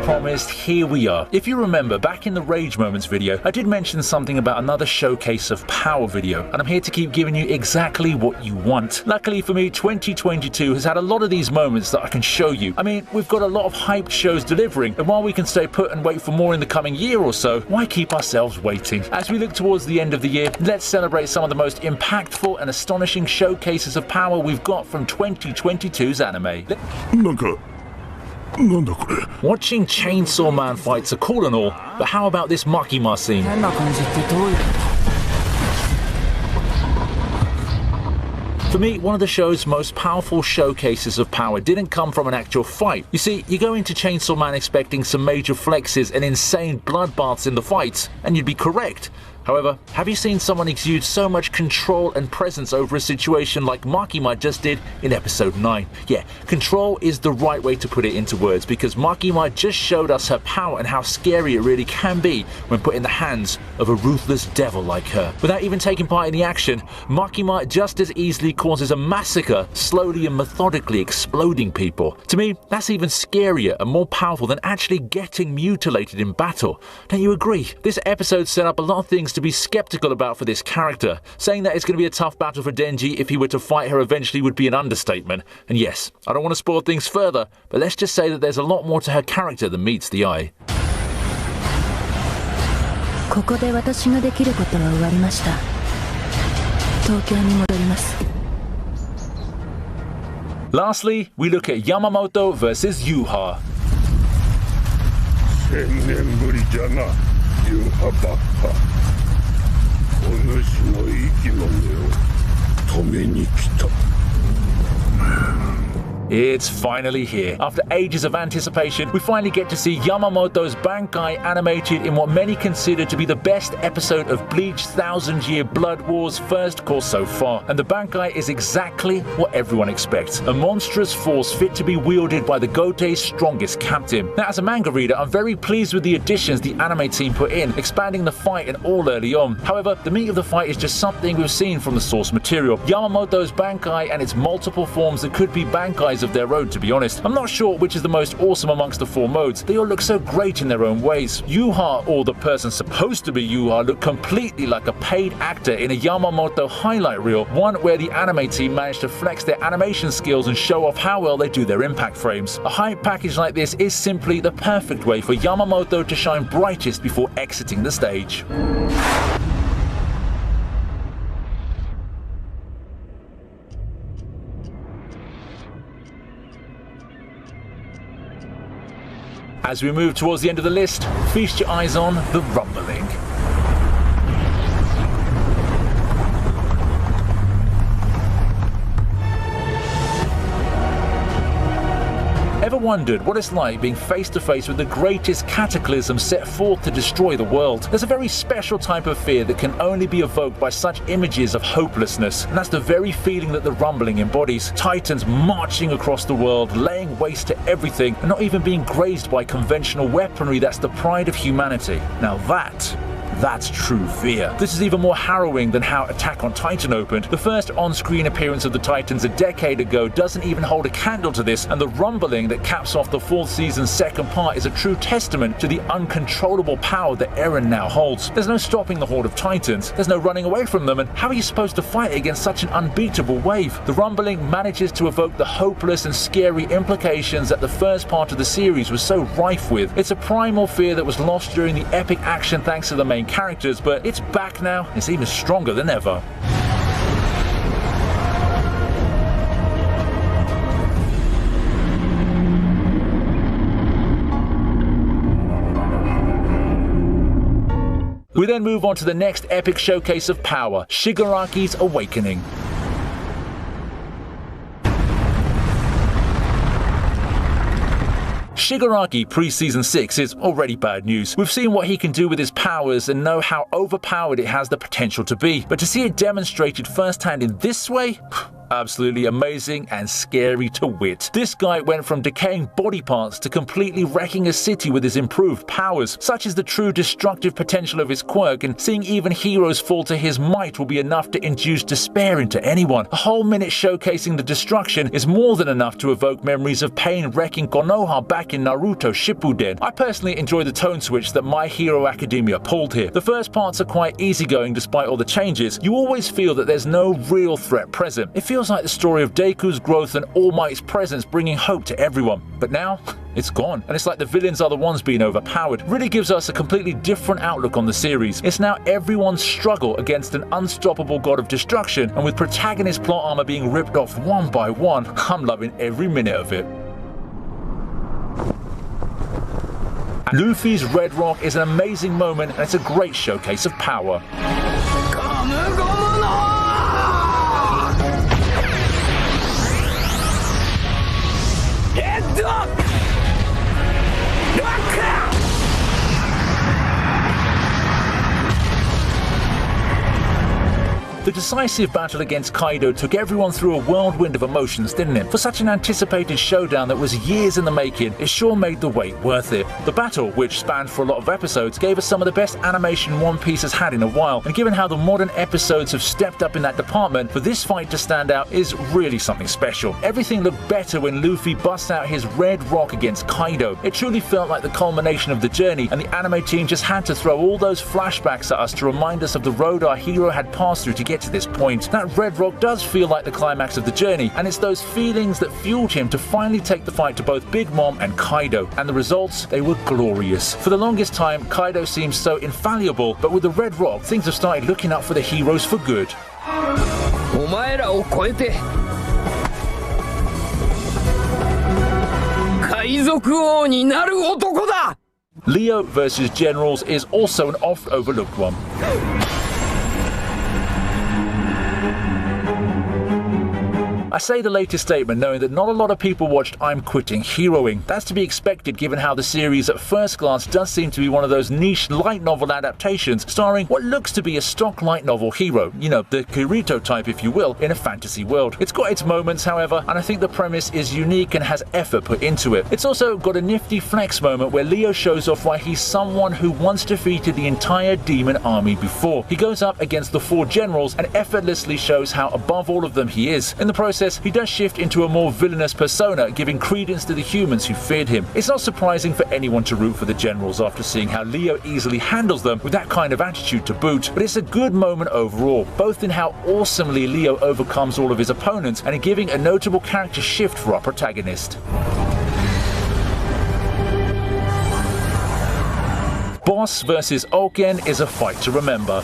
promised, here we are. If you remember, back in the Rage Moments video, I did mention something about another showcase of power video, and I'm here to keep giving you exactly what you want. Luckily for me, 2022 has had a lot of these moments that I can show you. I mean, we've got a lot of hyped shows delivering, and while we can stay put and wait for more in the coming year or so, why keep ourselves waiting? As we look towards the end of the year, let's celebrate some of the most impactful and astonishing showcases of power we've got from 2022's anime. Watching Chainsaw Man fights are cool and all, but how about this Makima scene? For me, one of the show's most powerful showcases of power didn't come from an actual fight. You see, you go into Chainsaw Man expecting some major flexes and insane bloodbaths in the fights, and you'd be correct. However, have you seen someone exude so much control and presence over a situation like Makima just did in episode 9? Yeah, control is the right way to put it into words, because Makima just showed us her power and how scary it really can be when put in the hands of a ruthless devil like her. Without even taking part in the action, Makima just as easily causes a massacre, slowly and methodically exploding people. To me, that's even scarier and more powerful than actually getting mutilated in battle. Don't you agree? This episode set up a lot of things to be skeptical about for this character. Saying that it's going to be a tough battle for Denji if he were to fight her eventually would be an understatement. And yes, I don't want to spoil things further, but let's just say that there's a lot more to her character than meets the eye. Lastly, we look at Yamamoto versus Yuha. It's finally here. After ages of anticipation, we finally get to see Yamamoto's Bankai animated in what many consider to be the best episode of Bleach's 1000-Year Blood War's first course so far. And the Bankai is exactly what everyone expects. A monstrous force fit to be wielded by the Gotei's strongest captain. Now, as a manga reader, I'm very pleased with the additions the anime team put in, expanding the fight and all early on. However, the meat of the fight is just something we've seen from the source material. Yamamoto's Bankai and its multiple forms that could be Bankais of their own, to be honest. I'm not sure which is the most awesome amongst the four modes. They all look so great in their own ways. Yuha, or the person supposed to be Yuha, looked completely like a paid actor in a Yamamoto highlight reel, one where the anime team managed to flex their animation skills and show off how well they do their impact frames. A hype package like this is simply the perfect way for Yamamoto to shine brightest before exiting the stage. As we move towards the end of the list, feast your eyes on the rumbling. Ever wondered what it's like being face to face with the greatest cataclysm set forth to destroy the world? There's a very special type of fear that can only be evoked by such images of hopelessness, and that's the very feeling that the rumbling embodies. Titans marching across the world, laying waste to everything, and not even being grazed by conventional weaponry that's the pride of humanity. Now that's true fear. This is even more harrowing than how Attack on Titan opened. The first on-screen appearance of the Titans a decade ago doesn't even hold a candle to this, and the rumbling that caps off the fourth season's second part is a true testament to the uncontrollable power that Eren now holds. There's no stopping the horde of Titans, there's no running away from them, and how are you supposed to fight against such an unbeatable wave? The rumbling manages to evoke the hopeless and scary implications that the first part of the series was so rife with. It's a primal fear that was lost during the epic action thanks to the main characters, but it's back now. It's even stronger than ever. We then move on to the next epic showcase of power, Shigaraki's Awakening. Shigaraki pre-season 6 is already bad news. We've seen what he can do with his powers and know how overpowered it has the potential to be, but to see it demonstrated firsthand in this way, absolutely amazing and scary to wit. This guy went from decaying body parts to completely wrecking a city with his improved powers. Such is the true destructive potential of his quirk, and seeing even heroes fall to his might will be enough to induce despair into anyone. A whole minute showcasing the destruction is more than enough to evoke memories of pain wrecking Konoha back in Naruto Shippuden. I personally enjoy the tone switch that My Hero Academia pulled here. The first parts are quite easygoing despite all the changes. You always feel that there's no real threat present. It feels like the story of Deku's growth and All Might's presence bringing hope to everyone. But now, it's gone, and it's like the villains are the ones being overpowered. It really gives us a completely different outlook on the series. It's now everyone's struggle against an unstoppable god of destruction, and with protagonist plot armor being ripped off one by one, I'm loving every minute of it. Luffy's Red Rock is an amazing moment, and it's a great showcase of power. Head up! The decisive battle against Kaido took everyone through a whirlwind of emotions, didn't it? For such an anticipated showdown that was years in the making, it sure made the wait worth it. The battle, which spanned for a lot of episodes, gave us some of the best animation One Piece has had in a while, and given how the modern episodes have stepped up in that department, for this fight to stand out is really something special. Everything looked better when Luffy busts out his Red Rock against Kaido. It truly felt like the culmination of the journey, and the anime team just had to throw all those flashbacks at us to remind us of the road our hero had passed through to get to this point. That Red Rock does feel like the climax of the journey, and it's those feelings that fueled him to finally take the fight to both Big Mom and Kaido, and the results, they were glorious. For the longest time, Kaido seemed so infallible, but with the Red Rock, things have started looking up for the heroes for good. お前らを超えて海賊王になる男だ! Leo versus Generals is also an oft-overlooked one. I say the latest statement knowing that not a lot of people watched I'm Quitting Heroing. That's to be expected given how the series at first glance does seem to be one of those niche light novel adaptations starring what looks to be a stock light novel hero, you know, the Kirito type if you will, in a fantasy world. It's got its moments however, and I think the premise is unique and has effort put into it. It's also got a nifty flex moment where Leo shows off why he's someone who once defeated the entire demon army before. He goes up against the 4 generals and effortlessly shows how above all of them he is. In the process, he does shift into a more villainous persona, giving credence to the humans who feared him. It's not surprising for anyone to root for the generals after seeing how Leo easily handles them with that kind of attitude to boot, but it's a good moment overall, both in how awesomely Leo overcomes all of his opponents and in giving a notable character shift for our protagonist. Boss vs. Oken is a fight to remember.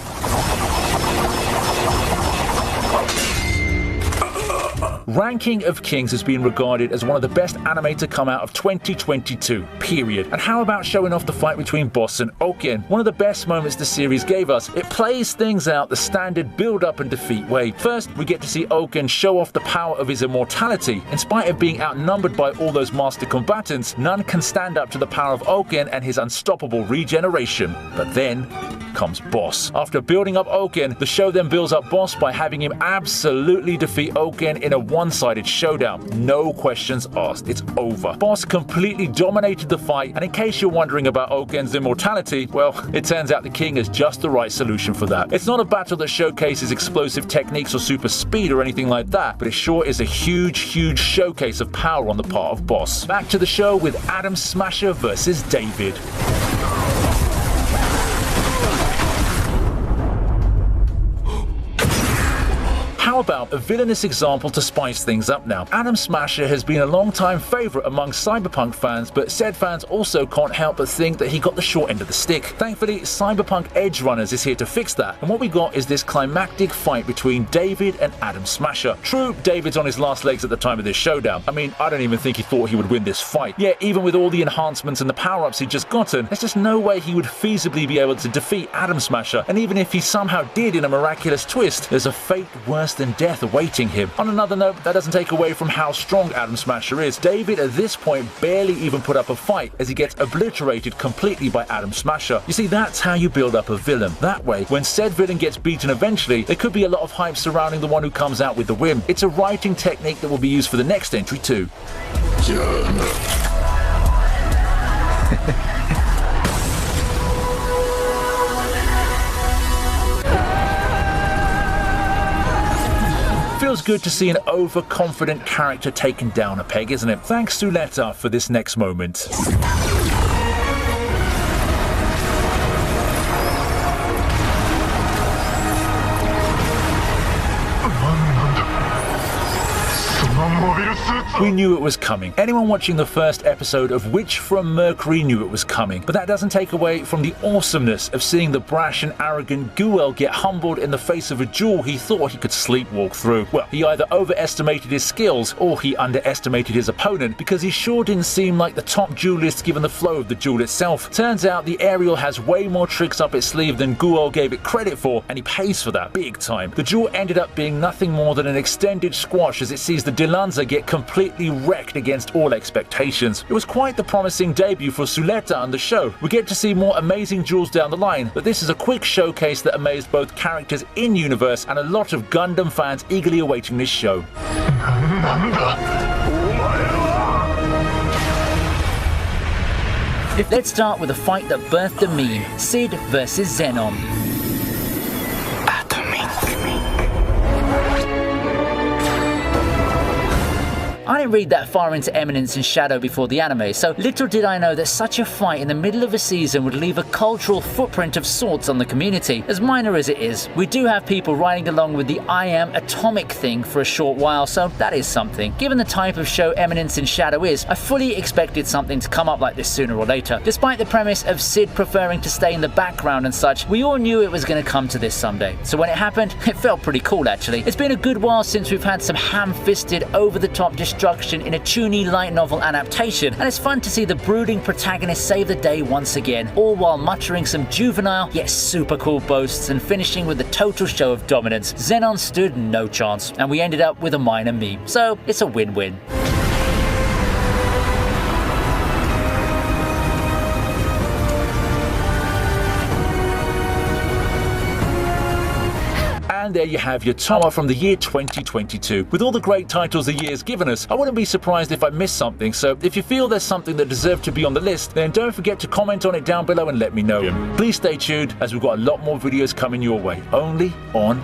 Ranking of Kings has been regarded as one of the best anime to come out of 2022, period. And how about showing off the fight between Boss and Oken? One of the best moments the series gave us. It plays things out the standard build-up and defeat way. First, we get to see Oken show off the power of his immortality. In spite of being outnumbered by all those master combatants, none can stand up to the power of Oken and his unstoppable regeneration. But then comes Boss. After building up Oken, the show then builds up Boss by having him absolutely defeat Oken in a one-sided showdown. No questions asked, it's over. Boss completely dominated the fight, and in case you're wondering about Oken's immortality, well, it turns out the king is just the right solution for that. It's not a battle that showcases explosive techniques or super speed or anything like that, but it sure is a huge showcase of power on the part of Boss. Back to the show with Adam Smasher versus David. How about a villainous example to spice things up now? Adam Smasher has been a long-time favourite among Cyberpunk fans, but said fans also can't help but think that he got the short end of the stick. Thankfully, Cyberpunk Edgerunners is here to fix that, and what we got is this climactic fight between David and Adam Smasher. True, David's on his last legs at the time of this showdown. I mean, I don't even think he thought he would win this fight. Yet, even with all the enhancements and the power-ups he'd just gotten, there's just no way he would feasibly be able to defeat Adam Smasher, and even if he somehow did in a miraculous twist, there's a fate worse than death death awaiting him. On another note, that doesn't take away from how strong Atom Smasher is. David at this point barely even put up a fight as he gets obliterated completely by Atom Smasher. You see, that's how you build up a villain. That way, when said villain gets beaten eventually, there could be a lot of hype surrounding the one who comes out with the win. It's a writing technique that will be used for the next entry too. Feels good to see an overconfident character taken down a peg, isn't it? Thanks Suletta for this next moment. We knew it was coming. Anyone watching the first episode of Witch from Mercury knew it was coming, but that doesn't take away from the awesomeness of seeing the brash and arrogant Guel get humbled in the face of a duel he thought he could sleepwalk through. Well, he either overestimated his skills or he underestimated his opponent, because he sure didn't seem like the top duelist given the flow of the duel itself. Turns out the Aerial has way more tricks up its sleeve than Guel gave it credit for, and he pays for that big time. The duel ended up being nothing more than an extended squash as it sees the Dilanza get completely wrecked against all expectations. It was quite the promising debut for Suletta on the show. We get to see more amazing duels down the line, but this is a quick showcase that amazed both characters in universe and a lot of Gundam fans eagerly awaiting this show. Let's start with a fight that birthed a meme: Sid versus Zenon. I didn't read that far into Eminence in Shadow before the anime, so little did I know that such a fight in the middle of a season would leave a cultural footprint of sorts on the community. As minor as it is, we do have people riding along with the I am atomic thing for a short while, so that is something. Given the type of show Eminence in Shadow is, I fully expected something to come up like this sooner or later. Despite the premise of Sid preferring to stay in the background and such, we all knew it was going to come to this someday. So when it happened, it felt pretty cool actually. It's been a good while since we've had some ham-fisted, over-the-top destruction in a toony light novel adaptation, and it's fun to see the brooding protagonist save the day once again, all while muttering some juvenile yet super cool boasts and finishing with a total show of dominance. Zenon stood no chance, and we ended up with a minor meme, so it's a win-win. And there you have your top from the year 2022. With all the great titles the year's given us, I wouldn't be surprised if I missed something, so if you feel there's something that deserved to be on the list, then don't forget to comment on it down below and let me know. Please stay tuned, as we've got a lot more videos coming your way, only on